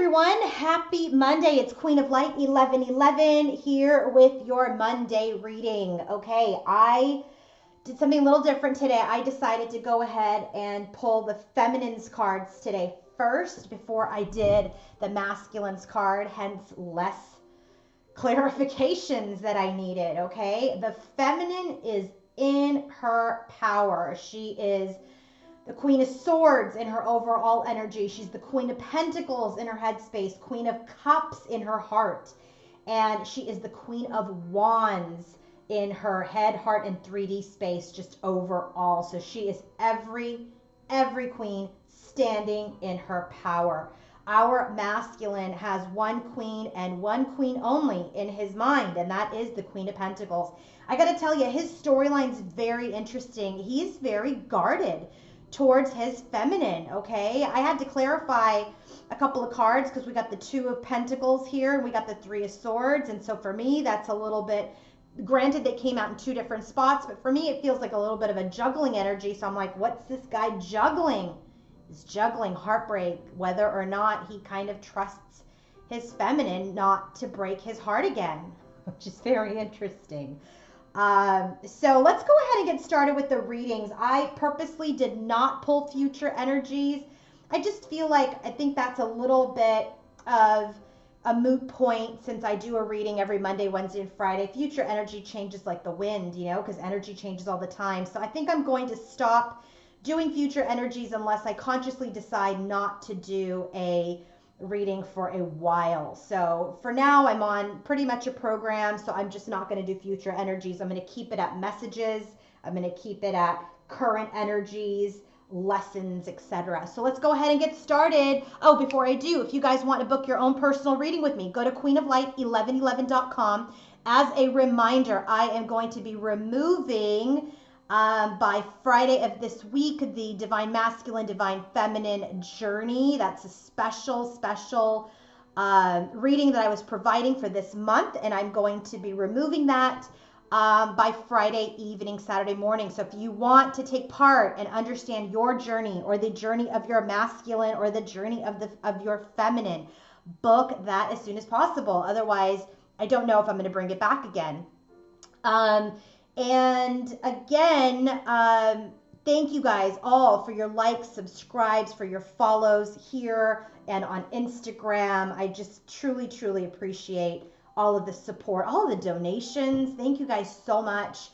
everyone. Happy Monday. It's Queen of Light 1111 here with your Monday reading. Okay, I did something a little different today. I decided to go ahead and pull the feminines cards today first before I did the masculines card, hence less clarifications that I needed. Okay, the feminine is in her power. She is the Queen of Swords in her overall energy. She's the Queen of Pentacles in her headspace, Queen of Cups in her heart, and she is the Queen of Wands in her head, heart, and 3D space just overall. So she is every queen standing in her power. Our masculine has one queen and one queen only in his mind, and that is the Queen of Pentacles. I got to tell you, his storyline's very interesting. He's very guarded towards his feminine. Okay, I had to clarify a couple of cards because we got the Two of Pentacles here and we got the Three of Swords, and so for me that's a little bit, granted they came out in two different spots, but for me it feels like a little bit of a juggling energy. So I'm like, what's this guy juggling? He's juggling heartbreak, whether or not he kind of trusts his feminine not to break his heart again, which is very interesting. So let's go ahead and get started with the readings. I purposely did not pull future energies. I just feel like I think that's a little bit of a moot point since I do a reading every Monday, Wednesday, and Friday. Future energy changes like the wind, you know, because energy changes all the time. So I think I'm going to stop doing future energies unless I consciously decide not to do a reading for a while. So for now I'm on pretty much a program, so I'm just not going to do future energies. I'm going to keep it at messages. I'm going to keep it at current energies, lessons, etc. So let's go ahead and get started. Oh, before I do, if you guys want to book your own personal reading with me, go to queenoflight1111.com. As a reminder, I am going to be removing by Friday of this week the Divine Masculine, Divine Feminine Journey. That's a special reading that I was providing for this month, and I'm going to be removing that by Friday evening, Saturday morning. So if you want to take part and understand your journey or the journey of your masculine or the journey of your feminine, book that as soon as possible. Otherwise, I don't know if I'm going to bring it back again. And again, thank you guys all for your likes, subscribes, for your follows here and on Instagram. I just truly appreciate all of the support, all of the donations. Thank you guys so much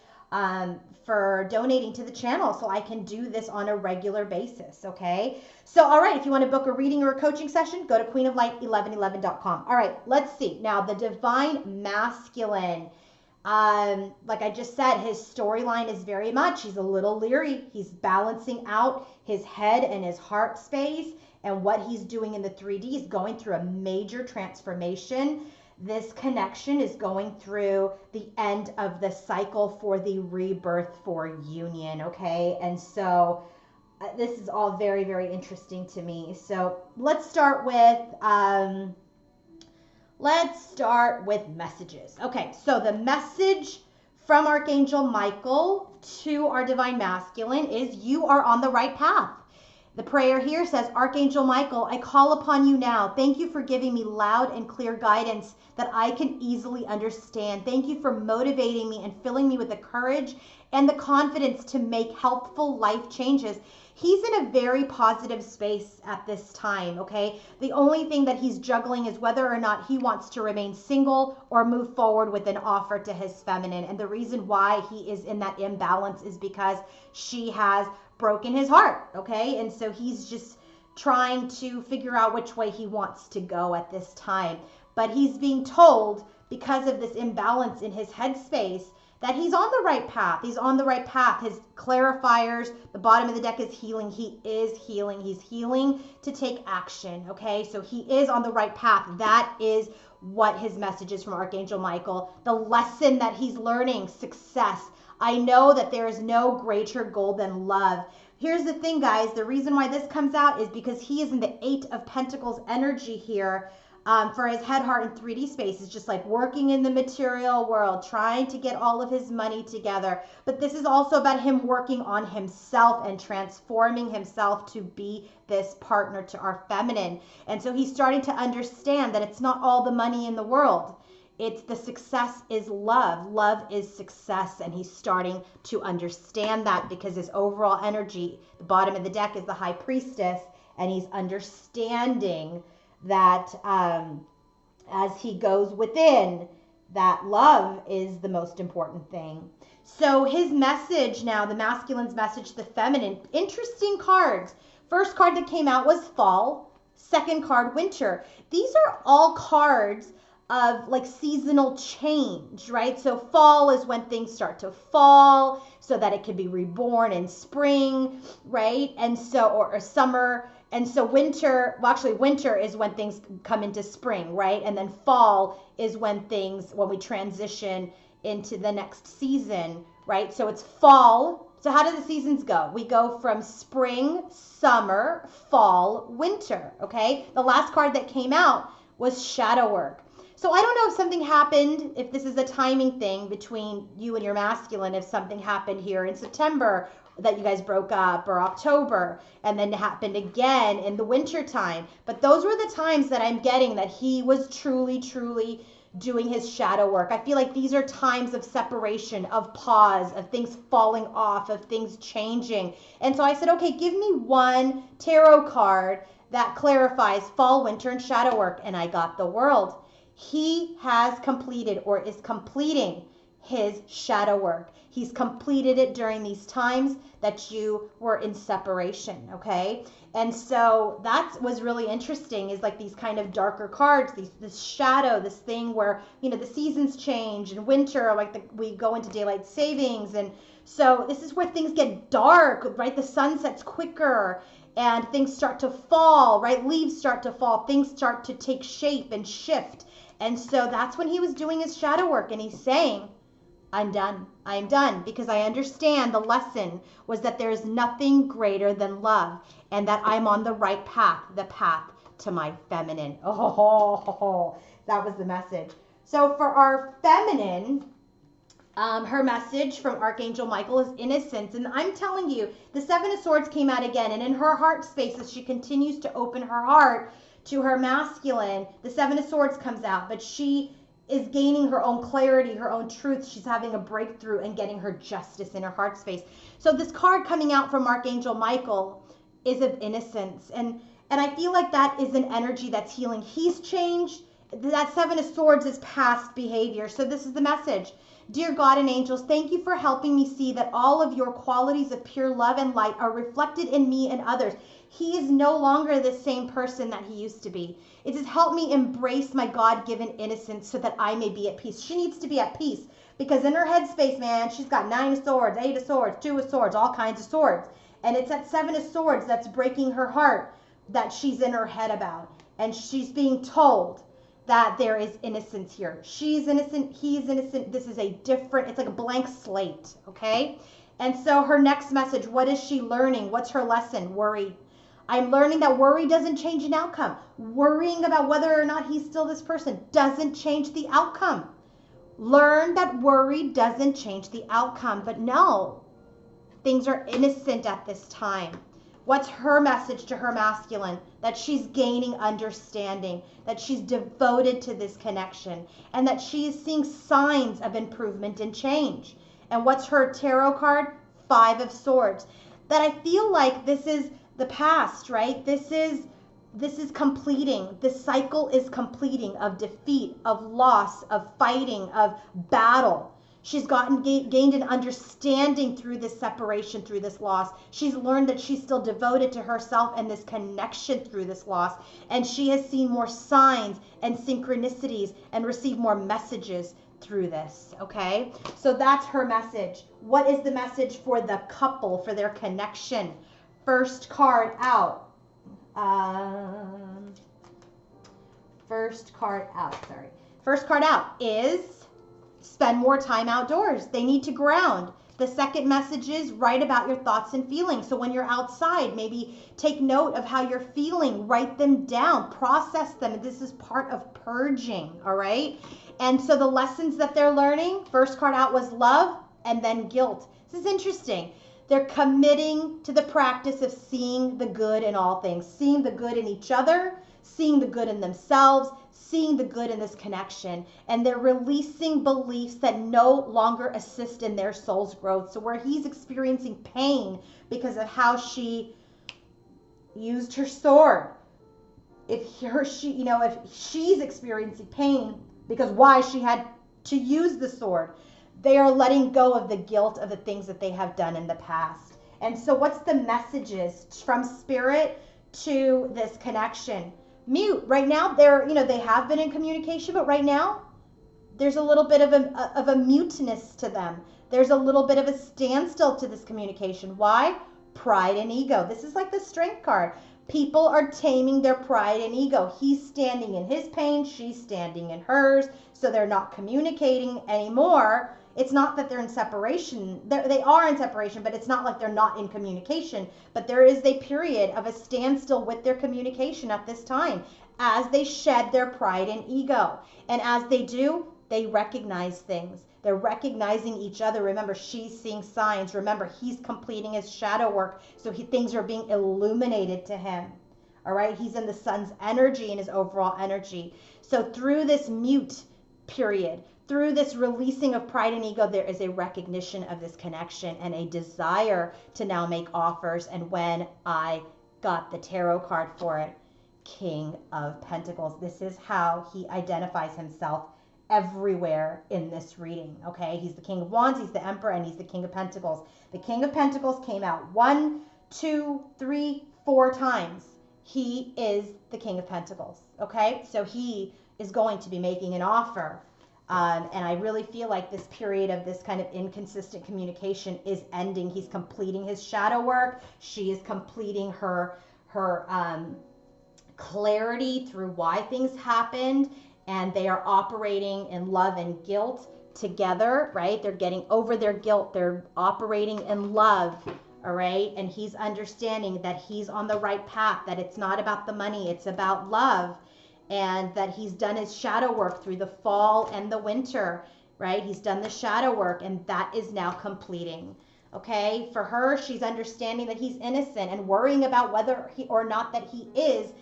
for donating to the channel so I can do this on a regular basis, okay? So, all right, if you want to book a reading or a coaching session, go to queenoflight1111.com. All right, let's see. Now, the Divine Masculine. Like I just said, his storyline is very much, he's a little leery. He's balancing out his head and his heart space, and what he's doing in the 3D is going through a major transformation. This connection is going through the end of the cycle for the rebirth for union, okay? And so this is all very interesting to me. So let's start with messages. Okay, so the message from Archangel Michael to our Divine Masculine is you are on the right path. The prayer here says, Archangel Michael, I call upon you now. Thank you for giving me loud and clear guidance that I can easily understand. Thank you for motivating me and filling me with the courage and the confidence to make healthful life changes. He's in a very positive space at this time, okay? The only thing that he's juggling is whether or not he wants to remain single or move forward with an offer to his feminine. And the reason why he is in that imbalance is because she has broken his heart, okay? And so he's just trying to figure out which way he wants to go at this time. But he's being told, because of this imbalance in his headspace, that he's on the right path. He's on the right path. His clarifiers, the bottom of the deck is healing. He is healing. He's healing to take action, okay? So he is on the right path. That is what his message is from Archangel Michael. The lesson that he's learning, success. I know that there is no greater goal than love. Here's the thing, guys. The reason why this comes out is because he is in the Eight of Pentacles energy here. for his head, heart, and 3D space is just like working in the material world, trying to get all of his money together. But this is also about him working on himself and transforming himself to be this partner to our feminine. And so he's starting to understand that it's not all the money in the world. It's the success is love. Love is success. And he's starting to understand that because his overall energy, the bottom of the deck is the high priestess, and he's understanding that as he goes within, that love is the most important thing. So his message now, the masculine's message to the feminine, interesting cards. First card that came out was fall. Second card, winter. These are all cards of like seasonal change, right? So fall is when things start to fall so that it can be reborn in spring, right? And so, or summer. And so winter, well, actually winter is when things come into spring, right? And then fall is when we transition into the next season, right? So it's fall. So how do the seasons go? We go from spring, summer, fall, winter, okay? The last card that came out was shadow work. So I don't know if something happened, if this is a timing thing between you and your masculine, if something happened here in September that you guys broke up, or October, and then it happened again in the winter time. But those were the times that I'm getting that he was truly, truly doing his shadow work. I feel like these are times of separation, of pause, of things falling off, of things changing. And so I said, okay, give me one tarot card that clarifies fall, winter, and shadow work. And I got the World. He has completed or is completing his shadow work. He's completed it during these times that you were in separation, okay? And so that was really interesting, is like these kind of darker cards, this shadow, this thing where, you know, the seasons change, and winter, like we go into daylight savings. And so this is where things get dark, right? The sun sets quicker and things start to fall, right? Leaves start to fall, things start to take shape and shift. And so that's when he was doing his shadow work, and he's saying, I'm done. I'm done, because I understand the lesson was that there is nothing greater than love, and that I'm on the right path, the path to my feminine. Oh, that was the message. So for our feminine, her message from Archangel Michael is innocence. And I'm telling you, the Seven of Swords came out again, and in her heart space, as she continues to open her heart to her masculine, the Seven of Swords comes out, but she is gaining her own clarity, her own truth. She's having a breakthrough and getting her justice in her heart space. So this card coming out from Archangel Michael is of innocence. And I feel like that is an energy that's healing. He's changed. That Seven of Swords is past behavior. So this is the message. Dear God and angels, thank you for helping me see that all of your qualities of pure love and light are reflected in me and others. He is no longer the same person that he used to be. It has helped me embrace my God-given innocence so that I may be at peace. She needs to be at peace, because in her headspace, man, she's got 9 of Swords, 8 of Swords, 2 of Swords, all kinds of swords. And it's that 7 of Swords that's breaking her heart that she's in her head about. And she's being told that there is innocence here. She's innocent, he's innocent. This is a different, it's like a blank slate, okay? And so her next message, what is she learning? What's her lesson? Worry. I'm learning that worry doesn't change an outcome. Worrying about whether or not he's still this person doesn't change the outcome. Learn that worry doesn't change the outcome. But no, things are innocent at this time. What's her message to her masculine? That she's gaining understanding, that she's devoted to this connection, and that she is seeing signs of improvement and change. And what's her tarot card? 5 of Swords. That I feel like this is the past, right? This is completing. This cycle is completing of defeat, of loss, of fighting, of battle. She's gained an understanding through this separation, through this loss. She's learned that she's still devoted to herself and this connection through this loss. And she has seen more signs and synchronicities and received more messages through this, okay? So that's her message. What is the message for the couple, for their connection? First card out. First card out is spend more time outdoors. They need to ground. The second message is write about your thoughts and feelings. So when you're outside, maybe take note of how you're feeling, write them down, process them. This is part of purging, all right? And so the lessons that they're learning, first card out was love and then guilt. This is interesting. They're committing to the practice of seeing the good in all things, seeing the good in each other, seeing the good in themselves, seeing the good in this connection. And they're releasing beliefs that no longer assist in their soul's growth. So where he's experiencing pain because of how she used her sword, if she's experiencing pain because why she had to use the sword, they are letting go of the guilt of the things that they have done in the past. And so what's the messages from spirit to this connection? Mute. Right now, they have been in communication, but right now, there's a little bit of a muteness to them. There's a little bit of a standstill to this communication. Why? Pride and ego. This is like the strength card. People are taming their pride and ego. He's standing in his pain. She's standing in hers. So they're not communicating anymore. It's not that they're in separation. They are in separation, but it's not like they're not in communication. But there is a period of a standstill with their communication at this time as they shed their pride and ego. And as they do, they recognize things. They're recognizing each other. Remember, she's seeing signs. Remember, he's completing his shadow work. So things are being illuminated to him. All right? He's in the sun's energy and his overall energy. So through this mute period, through this releasing of pride and ego, there is a recognition of this connection and a desire to now make offers. And when I got the tarot card for it, King of Pentacles, this is how he identifies himself everywhere in this reading. Okay, he's the King of Wands, he's the Emperor, and he's the King of Pentacles. The King of Pentacles came out 1, 2, 3, 4 times. He is the King of Pentacles. Okay, so he is going to be making an offer. And I really feel like this period of this kind of inconsistent communication is ending. He's completing his shadow work. She is completing her clarity through why things happened. And they are operating in love and guilt together, right? They're getting over their guilt. They're operating in love, all right? And he's understanding that he's on the right path, that it's not about the money, it's about love. And that he's done his shadow work through the fall and the winter, right? He's done the shadow work, and that is now completing. Okay, for her, she's understanding that he's innocent, and worrying about whether he or not that he is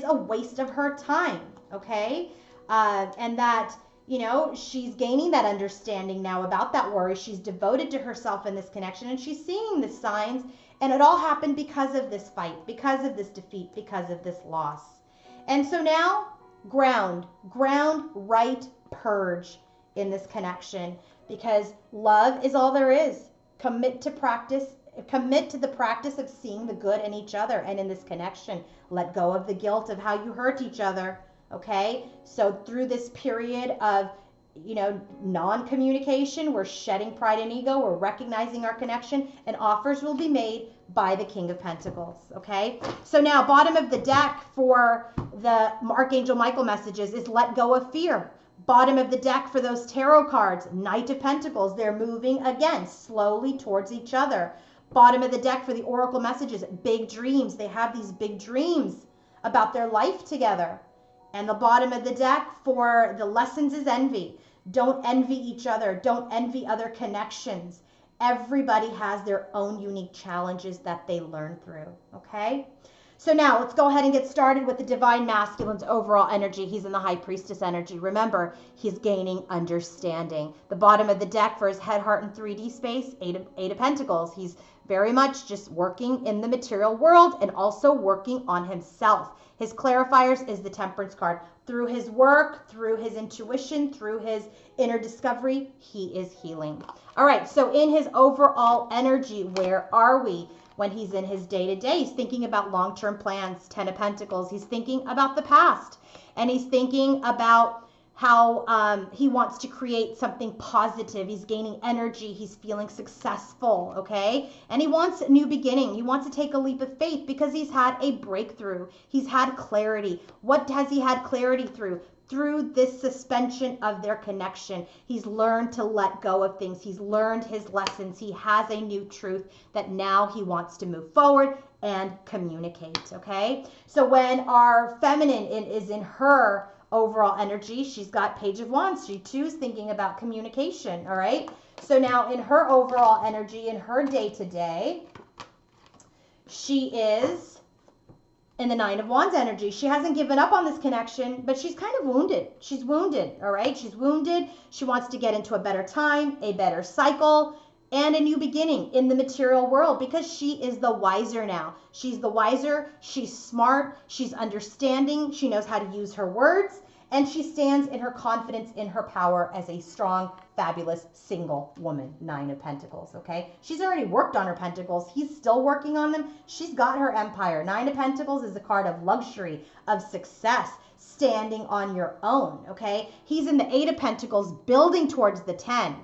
a waste of her time. Okay, and that, she's gaining that understanding now about that worry. She's devoted to herself in this connection, and she's seeing the signs, and it all happened because of this fight, because of this defeat, because of this loss. And so now, ground, right, purge in this connection, because love is all there is. Commit to the practice of seeing the good in each other and in this connection. Let go of the guilt of how you hurt each other, okay? So through this period of, non-communication, we're shedding pride and ego, we're recognizing our connection, and offers will be made by the King of Pentacles, okay? So now, bottom of the deck for the Archangel Michael messages is let go of fear. Bottom of the deck for those tarot cards, Knight of Pentacles, they're moving again, slowly towards each other. Bottom of the deck for the Oracle messages, big dreams. They have these big dreams about their life together. And the bottom of the deck for the lessons is envy. Don't envy each other. Don't envy other connections. Everybody has their own unique challenges that they learn through, okay? So now let's go ahead and get started with the Divine Masculine's overall energy. He's in the High Priestess energy. Remember, he's gaining understanding. The bottom of the deck for his head, heart, and 3D space, Eight of Pentacles. He's very much just working in the material world and also working on himself. His clarifiers is the Temperance card. Through his work, through his intuition, through his inner discovery, he is healing. All right, so in his overall energy, where are we? When he's in his day-to-day, he's thinking about long-term plans, 10 of Pentacles. He's thinking about the past, and he's thinking about how he wants to create something positive. He's gaining energy. He's feeling successful, okay? And he wants a new beginning. He wants to take a leap of faith because he's had a breakthrough. He's had clarity. What has he had clarity through? through this suspension of their connection, he's learned to let go of things. He's learned his lessons. He has a new truth that now he wants to move forward and communicate, okay? So when our feminine is in her overall energy, she's got Page of Wands. She too is thinking about communication, all right? So now in her overall energy, in her day-to-day, she is in the Nine of Wands energy. She hasn't given up on this connection, but she's kind of wounded. She's wounded, all right? She's wounded. She wants to get into a better time, a better cycle, and a new beginning in the material world because she is the wiser now. She's the wiser. She's smart. She's understanding. She knows how to use her words, and she stands in her confidence, in her power as a strong, fabulous single woman. Nine of Pentacles, okay? She's already worked on her pentacles. He's still working on them. She's got her empire. Nine of Pentacles is a card of luxury, of success, standing on your own, okay? He's in the Eight of Pentacles, building towards the 10.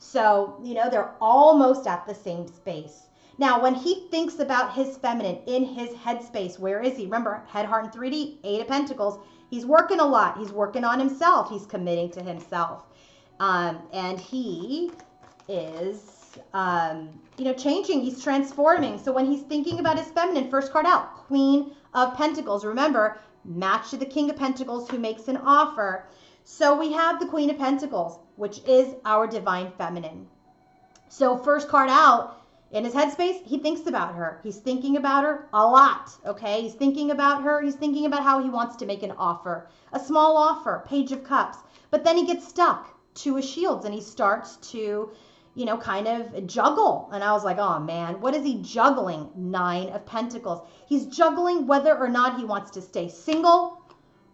So, you know, they're almost at the same space. Now, when he thinks about his feminine in his headspace, where is he? Remember, head, heart, and 3D, Eight of Pentacles. He's working a lot. He's working on himself. He's committing to himself. And he is, you know, changing. He's transforming. So when he's thinking about his feminine, first card out, Queen of Pentacles. Remember, match to the King of Pentacles who makes an offer. So we have the Queen of Pentacles, which is our divine feminine. So first card out, in his headspace, he thinks about her. He's thinking about her a lot, okay? He's thinking about her. He's thinking about how he wants to make an offer, a small offer, Page of Cups. But then he gets stuck, Two of Shields, and he starts to, you know, kind of juggle. And I was like, oh man, what is he juggling? Nine of Pentacles. He's juggling whether or not he wants to stay single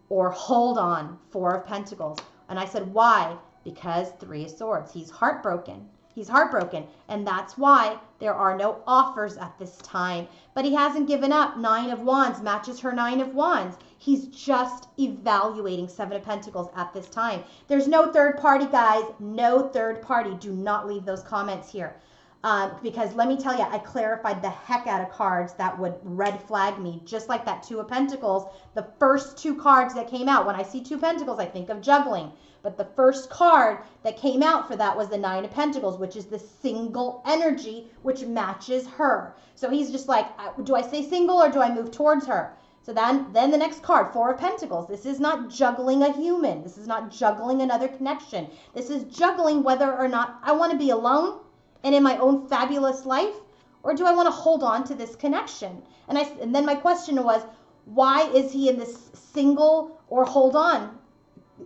or hold on, Four of Pentacles. And I said, why? Because Three of Swords. He's heartbroken. He's heartbroken. And that's why there are no offers at this time. But he hasn't given up. Nine of Wands matches her Nine of Wands. He's just evaluating Seven of Pentacles at this time. There's no third party, guys. No third party. Do not leave those comments here. Because let me tell you, I clarified the heck out of cards that would red flag me, just like that Two of Pentacles. The first two cards that came out, when I see Two of Pentacles, I think of juggling. But the first card that came out for that was the Nine of Pentacles, which is the single energy, which matches her. So he's just like, do I stay single or do I move towards her? So then the next card, Four of Pentacles. This is not juggling a human. This is not juggling another connection. This is juggling whether or not I want to be alone and in my own fabulous life, or do I want to hold on to this connection? And then my question was, why is he in this single or hold on?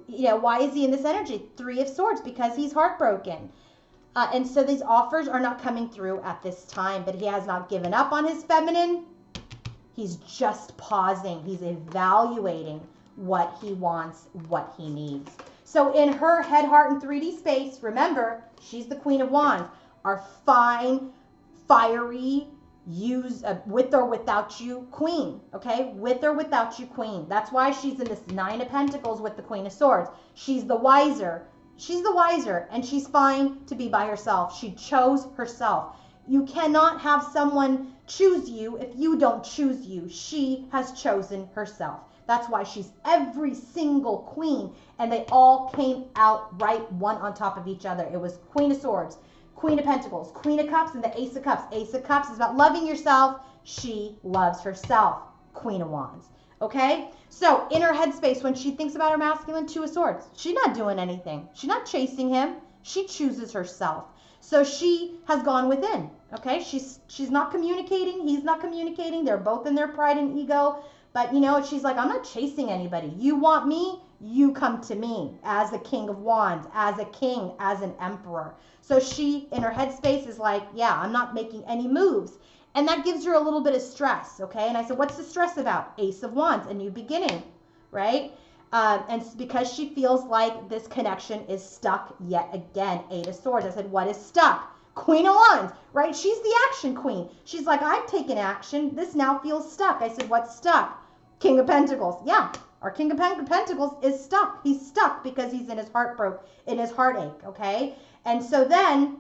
You know, why is he in this energy? Three of Swords, because he's heartbroken. And so these offers are not coming through at this time, but he has not given up on his feminine. He's just pausing. He's evaluating what he wants, what he needs. So in her head, heart, and 3D space, remember, she's the Queen of Wands. Our fine, fiery, with or without you queen, okay? With or without you queen. That's why she's in this Nine of Pentacles with the Queen of Swords. She's the wiser. She's the wiser, and she's fine to be by herself. She chose herself. You cannot have someone choose you if you don't choose you. She has chosen herself. That's why she's every single queen, and they all came out right, one on top of each other. It was Queen of Swords, Queen of Pentacles, Queen of Cups, and the Ace of Cups. Ace of Cups is about loving yourself. She loves herself. Queen of Wands. Okay? So in her headspace, when she thinks about her masculine, Two of Swords, she's not doing anything. She's not chasing him. She chooses herself. So she has gone within. Okay? She's not communicating. He's not communicating. They're both in their pride and ego. But, you know, she's like, I'm not chasing anybody. You want me? You come to me as the King of Wands, as a king, as an emperor. So she, in her headspace, is like, yeah, I'm not making any moves. And that gives her a little bit of stress, okay? And I said, what's the stress about? Ace of Wands, a new beginning, right? And because she feels like this connection is stuck yet again. Eight of Swords. I said, what is stuck? Queen of Wands, right? She's the action queen. She's like, I've taken action. This now feels stuck. I said, what's stuck? King of Pentacles. Yeah, our King of Pentacles is stuck. He's stuck because he's in his in his heartache, okay? And so then,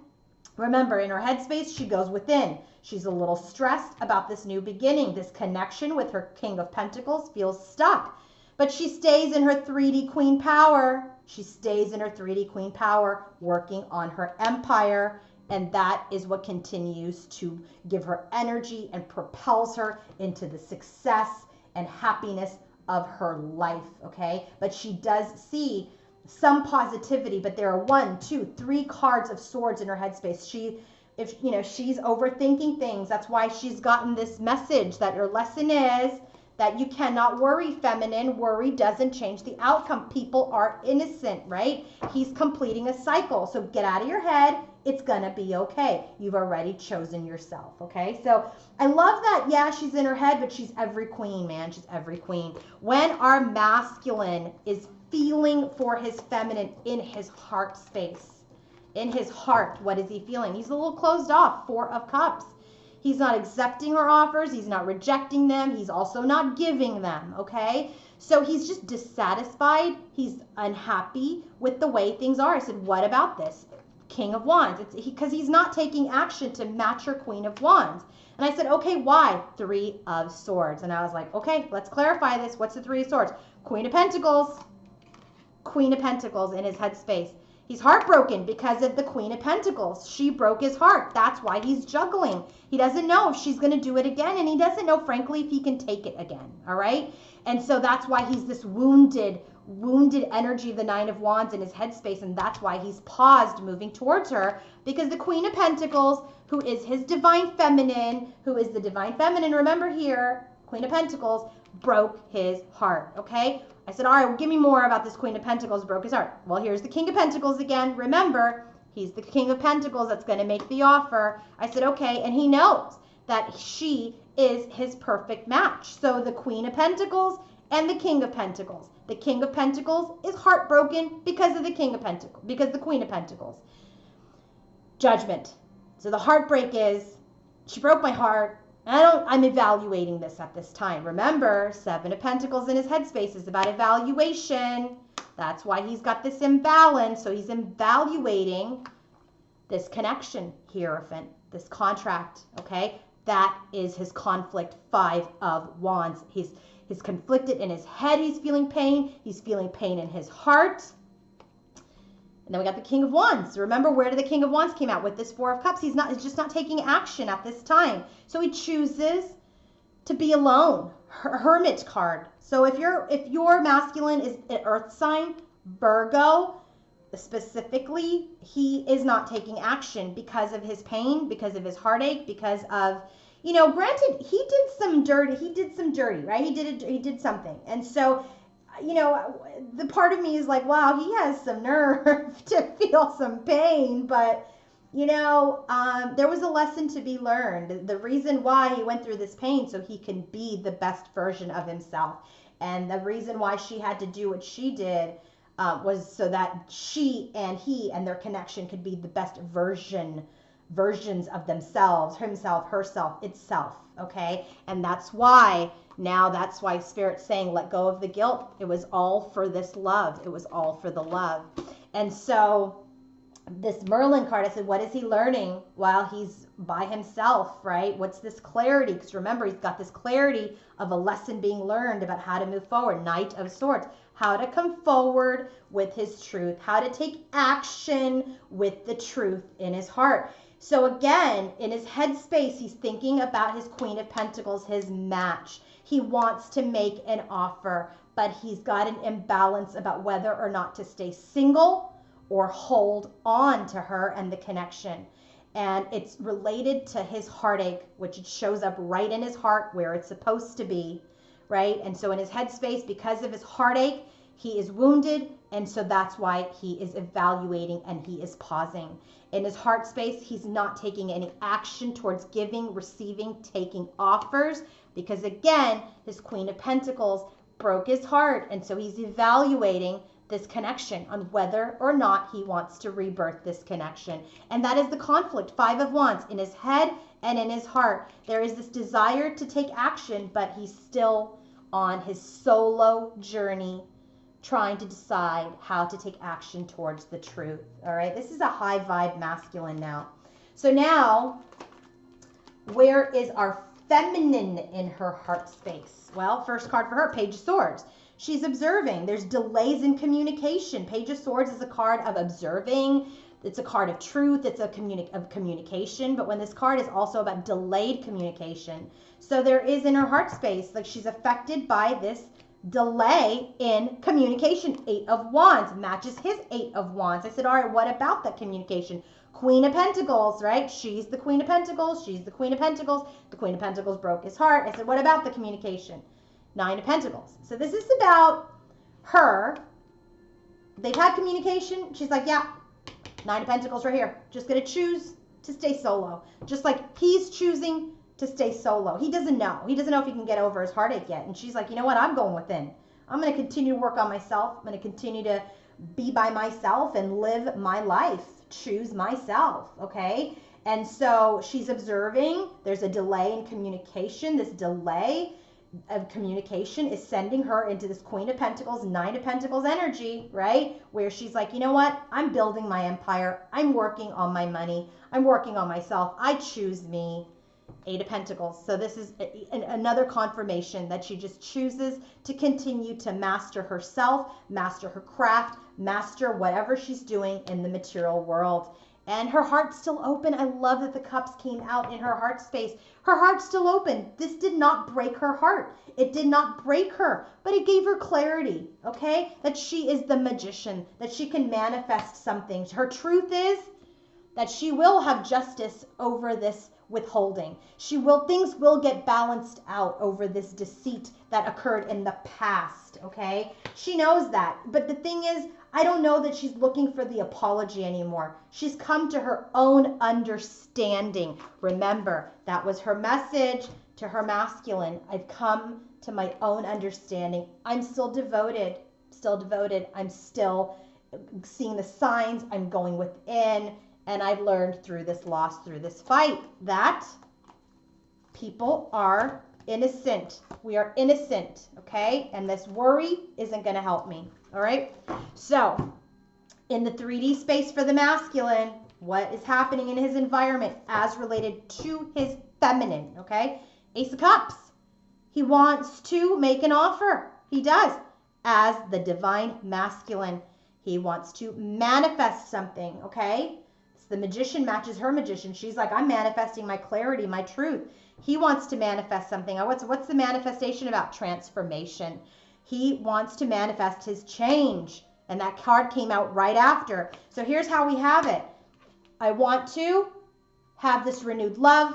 remember, in her headspace, she goes within. She's a little stressed about this new beginning. This connection with her King of Pentacles feels stuck. But she stays in her 3D queen power. She stays in her 3D queen power, working on her empire. And that is what continues to give her energy and propels her into the success and happiness of her life, okay? But she does see some positivity, but there are 1, 2, 3 cards of swords in her headspace. If she's overthinking things, that's why she's gotten this message that your lesson is that you cannot worry, feminine. Worry doesn't change the outcome. People are innocent, right? He's completing a cycle. So get out of your head. It's going to be okay. You've already chosen yourself, okay? So I love that, yeah, she's in her head, but she's every queen, man. She's every queen. When our masculine is feeling for his feminine in his heart space, in his heart, what is he feeling? He's a little closed off, 4 of Cups. He's not accepting her offers. He's not rejecting them. He's also not giving them, okay? So he's just dissatisfied. He's unhappy with the way things are. I said, what about this? King of Wands. Because he's not taking action to match her Queen of Wands. And I said, okay, why? 3 of Swords. And I was like, okay, let's clarify this. What's the 3 of Swords? Queen of Pentacles. Queen of Pentacles in his headspace. He's heartbroken because of the Queen of Pentacles. She broke his heart. That's why he's juggling. He doesn't know if she's going to do it again, and he doesn't know, frankly, if he can take it again, all right? And so that's why he's this wounded energy of the 9 of Wands in his headspace, and that's why he's paused moving towards her, because the Queen of Pentacles, who is his divine feminine, remember here, Queen of Pentacles, broke his heart, okay? I said, all right, well, give me more about this Queen of Pentacles broke his heart. Well, here's the King of Pentacles again. Remember, he's the King of Pentacles that's going to make the offer. I said, okay, and he knows that she is his perfect match. So the Queen of Pentacles and the King of Pentacles. The King of Pentacles is heartbroken because of the King of Pentacles, because the Queen of Pentacles. Judgment. So the heartbreak is, she broke my heart. I'm evaluating this at this time. Remember, 7 of Pentacles in his headspace is about evaluation. That's why he's got this imbalance. So he's evaluating this connection, Hierophant, this contract, okay? That is his conflict, 5 of Wands. He's conflicted in his head. He's feeling pain. He's feeling pain in his heart. And then we got the King of Wands. Remember, where did the King of Wands came out with this 4 of Cups? He's just not taking action at this time. So he chooses to be alone. Hermit card. So if your masculine is an earth sign, Virgo, specifically, he is not taking action because of his pain, because of his heartache, because of, granted, he did some dirty, right? He did something. And so, the part of me is like, wow, he has some nerve to feel some pain, but there was a lesson to be learned. The reason why he went through this pain, so he can be the best version of himself. And the reason why she had to do what she did was so that she and he and their connection could be the best versions of themselves, himself, herself, itself, okay? And that's why Spirit's saying, let go of the guilt. It was all for this love. It was all for the love. And so this Merlin card, I said, what is he learning while he's by himself, right? What's this clarity? Because remember, he's got this clarity of a lesson being learned about how to move forward. Knight of Swords, how to come forward with his truth, how to take action with the truth in his heart. So again, in his headspace, he's thinking about his Queen of Pentacles, his match. He wants to make an offer, but he's got an imbalance about whether or not to stay single or hold on to her and the connection. And it's related to his heartache, which it shows up right in his heart where it's supposed to be, right? And so in his headspace, because of his heartache, he is wounded, and so that's why he is evaluating and he is pausing. In his heart space, he's not taking any action towards giving, receiving, taking offers, because again, his Queen of Pentacles broke his heart, and so he's evaluating this connection on whether or not he wants to rebirth this connection. And that is the conflict, 5 of Wands, in his head and in his heart. There is this desire to take action, but he's still on his solo journey, trying to decide how to take action towards the truth. All right, this is a high vibe masculine now. So now, where is our feminine in her heart space? Well, first card for her, Page of Swords. She's observing. There's delays in communication. Page of Swords is a card of observing. It's a card of truth. It's of communication. But when this card is also about delayed communication. So there is in her heart space, like she's affected by this delay in communication. 8 of Wands matches his 8 of Wands. I said, all right, what about that communication? Queen of Pentacles, right? She's the Queen of Pentacles. She's the Queen of Pentacles. The Queen of Pentacles broke his heart. I said, what about the communication? 9 of Pentacles. So this is about her. They've had communication. She's like, yeah, 9 of Pentacles right here. Just going to choose to stay solo. Just like he's choosing to stay solo. He doesn't know. He doesn't know if he can get over his heartache yet. And she's like, you know what? I'm going within. I'm going to continue to work on myself. I'm going to continue to be by myself and live my life. Choose myself. Okay? And so she's observing. There's a delay in communication. This delay of communication is sending her into this Queen of Pentacles, 9 of Pentacles energy, right? Where she's like, you know what? I'm building my empire. I'm working on my money. I'm working on myself. I choose me. 8 of Pentacles. So this is another confirmation that she just chooses to continue to master herself, master her craft, master whatever she's doing in the material world. And her heart's still open. I love that the cups came out in her heart space. Her heart's still open. This did not break her heart. It did not break her, but it gave her clarity, okay? That she is the magician, that she can manifest something. Her truth is that she will have justice over this withholding. Things will get balanced out over this deceit that occurred in the past, okay? She knows that. But the thing is, I don't know that she's looking for the apology anymore. She's come to her own understanding. Remember, that was her message to her masculine. I've come to my own understanding. I'm still devoted, I'm still seeing the signs. I'm going within. And I've learned through this loss, through this fight, that people are innocent. We are innocent, okay? And this worry isn't going to help me, all right? So, in the 3D space for the masculine, what is happening in his environment as related to his feminine, okay? Ace of Cups. He wants to make an offer. He does. As the divine masculine, he wants to manifest something, okay? The magician matches her magician. She's like, I'm manifesting my clarity, my truth. He wants to manifest something. What's the manifestation about? Transformation. He wants to manifest his change. And that card came out right after. So here's how we have it. I want to have this renewed love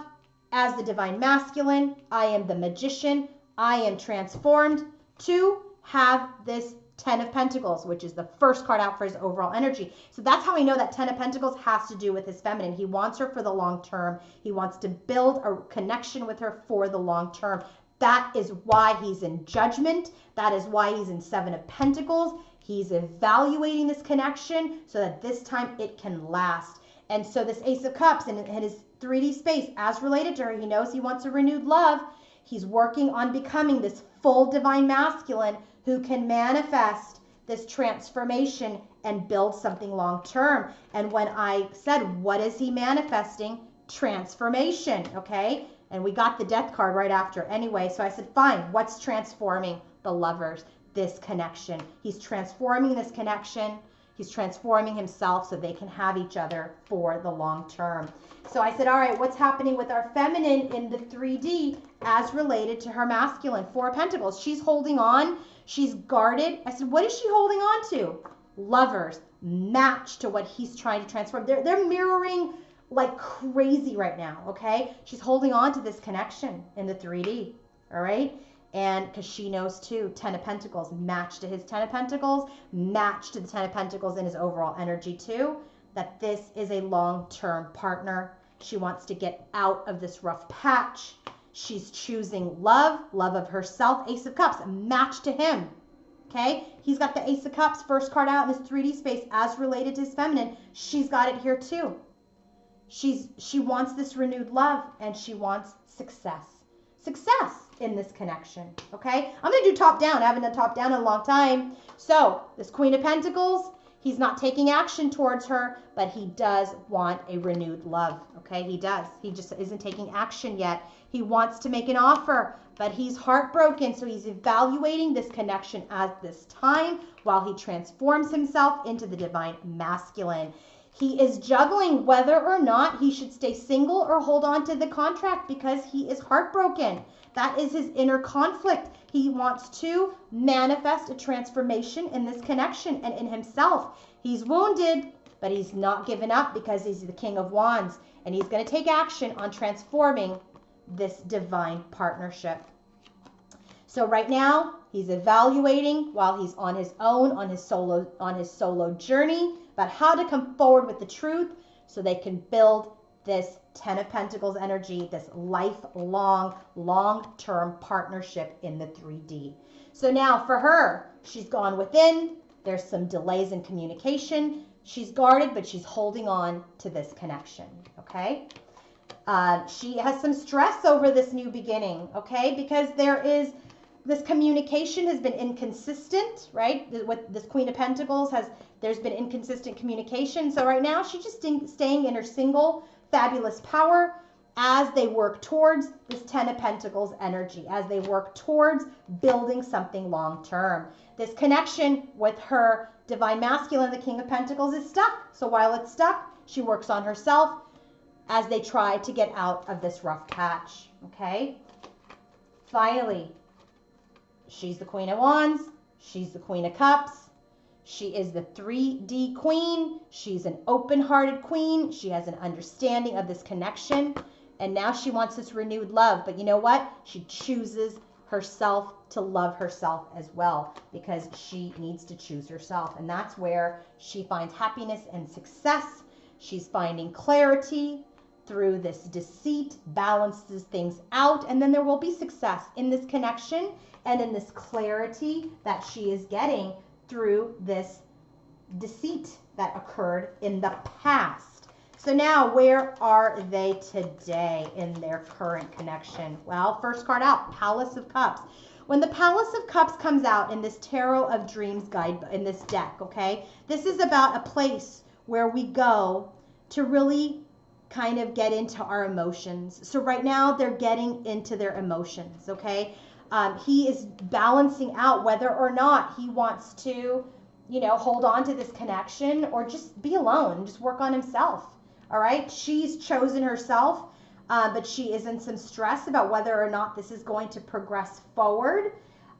as the divine masculine. I am the magician. I am transformed to have this 10 of Pentacles, which is the first card out for his overall energy. So that's how I know that 10 of Pentacles has to do with his feminine. He wants her for the long term. He wants to build a connection with her for the long term. That is why he's in judgment. That is why he's in 7 of Pentacles. He's evaluating this connection so that this time it can last. And so this Ace of Cups in his 3D space, as related to her, he knows he wants a renewed love. He's working on becoming this full divine masculine who can manifest this transformation and build something long term. And when I said, what is he manifesting? Transformation, okay? And we got the death card right after anyway. So I said, fine, what's transforming? The lovers, this connection. He's transforming this connection. He's transforming himself so they can have each other for the long term. So I said, all right, what's happening with our feminine in the 3D as related to her masculine? 4 of Pentacles. She's holding on. She's guarded. I said, what is she holding on to? Lovers, match to what he's trying to transform. They're mirroring like crazy right now, okay? She's holding on to this connection in the 3D, all right? And because she knows too, 10 of Pentacles, match to his 10 of Pentacles, match to the 10 of Pentacles in his overall energy too, that this is a long-term partner. She wants to get out of this rough patch. She's choosing love, love of herself. Ace of Cups, match to him, okay? He's got the Ace of Cups, first card out in this 3D space as related to his feminine. She's got it here too. She wants this renewed love and she wants success. Success in this connection, okay? I'm going to do top down. I haven't done top down in a long time. So this Queen of Pentacles, He's not taking action towards her, but he does want a renewed love. Okay, he does. He just isn't taking action yet. He wants to make an offer, but he's heartbroken. So he's evaluating this connection at this time while he transforms himself into the divine masculine. He is juggling whether or not he should stay single or hold on to the contract because he is heartbroken. That is his inner conflict. He wants to manifest a transformation in this connection and in himself. He's wounded, but he's not given up because he's the King of Wands, and he's going to take action on transforming this divine partnership. So right now, he's evaluating while he's on his own, on his solo journey, about how to come forward with the truth so they can build this Ten of Pentacles energy, this lifelong, long-term partnership in the 3D. So now for her, she's gone within. There's some delays in communication. She's guarded, but she's holding on to this connection, okay? She has some stress over this new beginning, okay? Because this communication has been inconsistent, right? With this Queen of Pentacles, there's been inconsistent communication. So right now, she's just staying in her single, fabulous power as they work towards this Ten of Pentacles energy, as they work towards building something long-term. This connection with her divine masculine, the King of Pentacles, is stuck. So while it's stuck, she works on herself as they try to get out of this rough patch, okay? Finally, she's the Queen of Wands. She's the Queen of Cups. She is the 3D queen. She's an open-hearted queen. She has an understanding of this connection. And now she wants this renewed love. But you know what? She chooses herself to love herself as well because she needs to choose herself. And that's where she finds happiness and success. She's finding clarity through this deceit, balances things out. And then there will be success in this connection and in this clarity that she is getting through this deceit that occurred in the past. So now, where are they today in their current connection? Well, first card out, Palace of Cups. When the Palace of Cups comes out in this Tarot of Dreams guide, in this deck, okay, this is about a place where we go to really kind of get into our emotions. So right now, they're getting into their emotions, okay? He is balancing out whether or not he wants to, hold on to this connection or just be alone, just work on himself. All right. She's chosen herself, but she is in some stress about whether or not this is going to progress forward.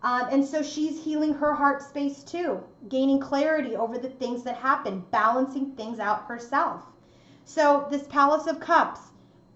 And so she's healing her heart space too, gaining clarity over the things that happen, balancing things out herself. So this Palace of Cups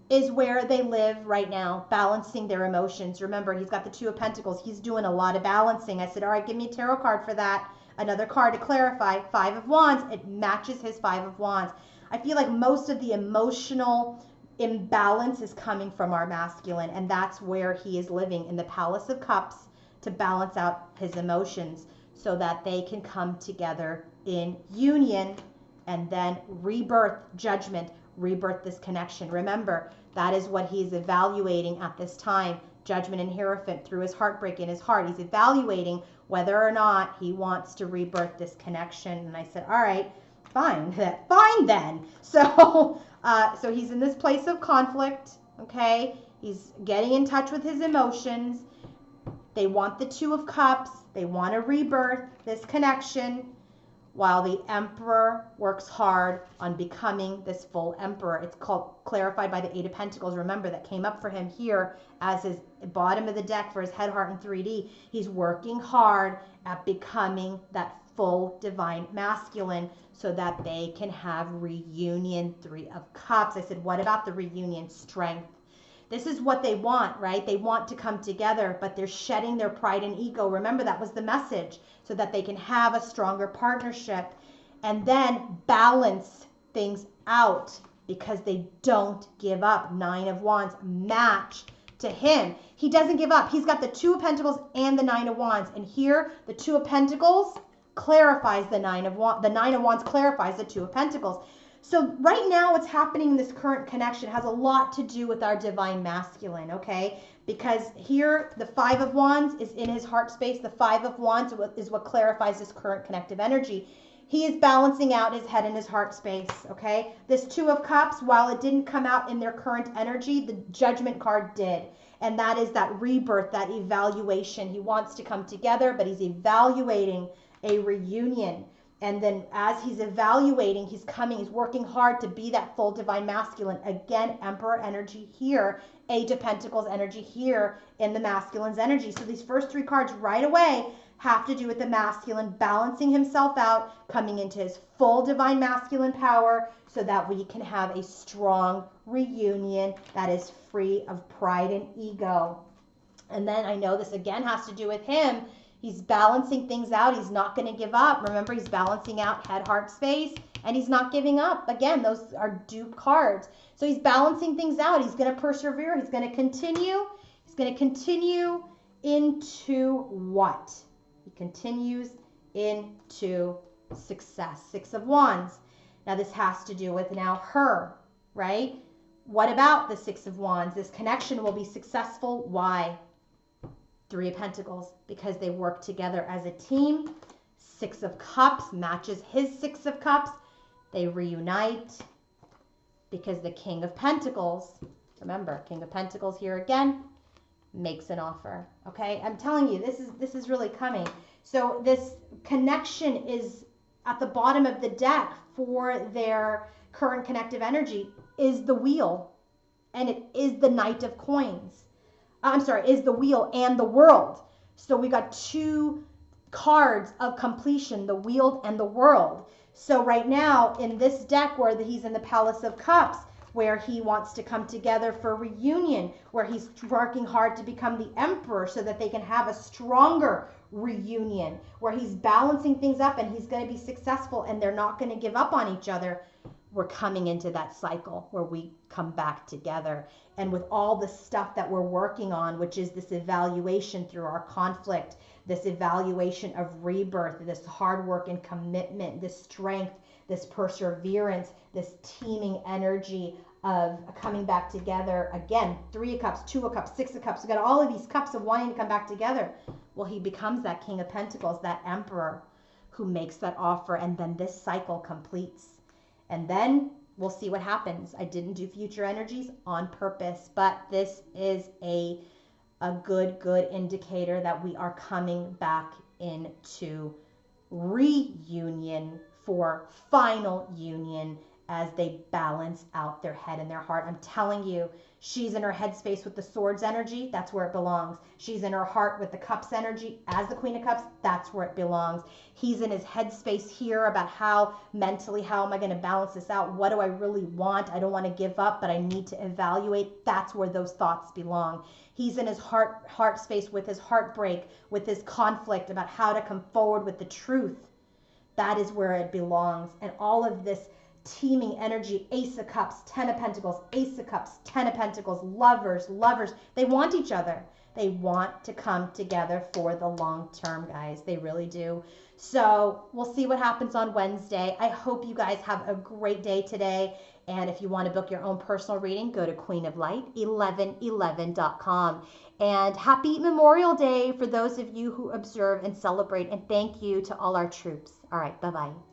is where they live right now, balancing their emotions. Remember, he's got the Two of Pentacles. He's doing a lot of balancing. I said, all right, give me a tarot card for that. Another card to clarify, Five of Wands. It matches his Five of Wands. I feel like most of the emotional imbalance is coming from our masculine, and that's where he is living, in the Palace of Cups, to balance out his emotions so that they can come together in union and then rebirth, judgment, rebirth this connection. Remember, that is what he's evaluating at this time. Judgment and Hierophant, through his heartbreak in his heart. He's evaluating whether or not he wants to rebirth this connection. And I said, all right, fine then. So he's in this place of conflict, okay? He's getting in touch with his emotions. They want the Two of Cups. They want to rebirth this connection, while the Emperor works hard on becoming this full Emperor. It's called clarified by the Eight of Pentacles. Remember, that came up for him here as his bottom of the deck for his head, heart, and 3D. He's working hard at becoming that full divine masculine so that they can have reunion. Three of Cups. I said, what about the reunion? Strength. This is what they want, right? They want to come together, but they're shedding their pride and ego. Remember, that was the message, so that they can have a stronger partnership and then balance things out because they don't give up. Nine of Wands, match to him. He doesn't give up. He's got the Two of Pentacles and the Nine of Wands. And here, the Two of Pentacles clarifies the Nine of Wands. The Nine of Wands clarifies the Two of Pentacles. So right now what's happening in this current connection has a lot to do with our divine masculine, okay? Because here the Five of Wands is in his heart space. The Five of Wands is what clarifies this current connective energy. He is balancing out his head and his heart space, okay? This Two of Cups, while it didn't come out in their current energy, the Judgment card did. And that is that rebirth, that evaluation. He wants to come together, but he's evaluating a reunion. And then as he's evaluating, he's working hard to be that full divine masculine. Again, Emperor energy here, Eight of Pentacles energy here in the masculine's energy. So these first three cards right away have to do with the masculine balancing himself out, coming into his full divine masculine power so that we can have a strong reunion that is free of pride and ego. And then I know this again has to do with him. He's balancing things out. He's not going to give up. Remember, he's balancing out head, heart space, and he's not giving up. Again, those are dupe cards. So he's balancing things out. He's going to persevere. He's going to continue. He's going to continue into what? He continues into success. Six of Wands. Now this has to do with now her, right? What about the Six of Wands? This connection will be successful. Why? Three of Pentacles, because they work together as a team. Six of Cups matches his Six of Cups. They reunite because the King of Pentacles, remember, King of Pentacles here again, makes an offer. Okay, I'm telling you, this is really coming. So this connection is at the bottom of the deck for their current connective energy is the Wheel, and it is the Knight of Coins. I'm sorry, is the Wheel and the World. So we got two cards of completion, the Wheel and the World. So right now in this deck where he's in the Palace of Cups, where he wants to come together for reunion, where he's working hard to become the Emperor so that they can have a stronger reunion, where he's balancing things up and he's going to be successful and they're not going to give up on each other. We're coming into that cycle where we come back together. And with all the stuff that we're working on, which is this evaluation through our conflict, this evaluation of rebirth, this hard work and commitment, this strength, this perseverance, this teaming energy of coming back together. Again, Three of Cups, Two of Cups, Six of Cups. We've got all of these cups of wanting to come back together. Well, he becomes that King of Pentacles, that Emperor who makes that offer. And then this cycle completes. And then we'll see what happens. I didn't do future energies on purpose, but this is a good indicator that we are coming back into reunion for final union as they balance out their head and their heart. I'm telling you, she's in her headspace with the Swords energy. That's where it belongs. She's in her heart with the Cups energy as the Queen of Cups. That's where it belongs. He's in his headspace here about how mentally, how am I going to balance this out? What do I really want? I don't want to give up, but I need to evaluate. That's where those thoughts belong. He's in his heart space with his heartbreak, with his conflict about how to come forward with the truth. That is where it belongs. And all of this teaming energy, Ace of Cups, Ten of Pentacles, Ace of Cups, Ten of Pentacles, lovers, they want each other. They want to come together for the long term, guys. They really do. So we'll see what happens on Wednesday. I hope you guys have a great day today. And if you want to book your own personal reading, go to queenoflight1111.com. And happy Memorial Day for those of you who observe and celebrate. And thank you to all our troops. All right, bye-bye.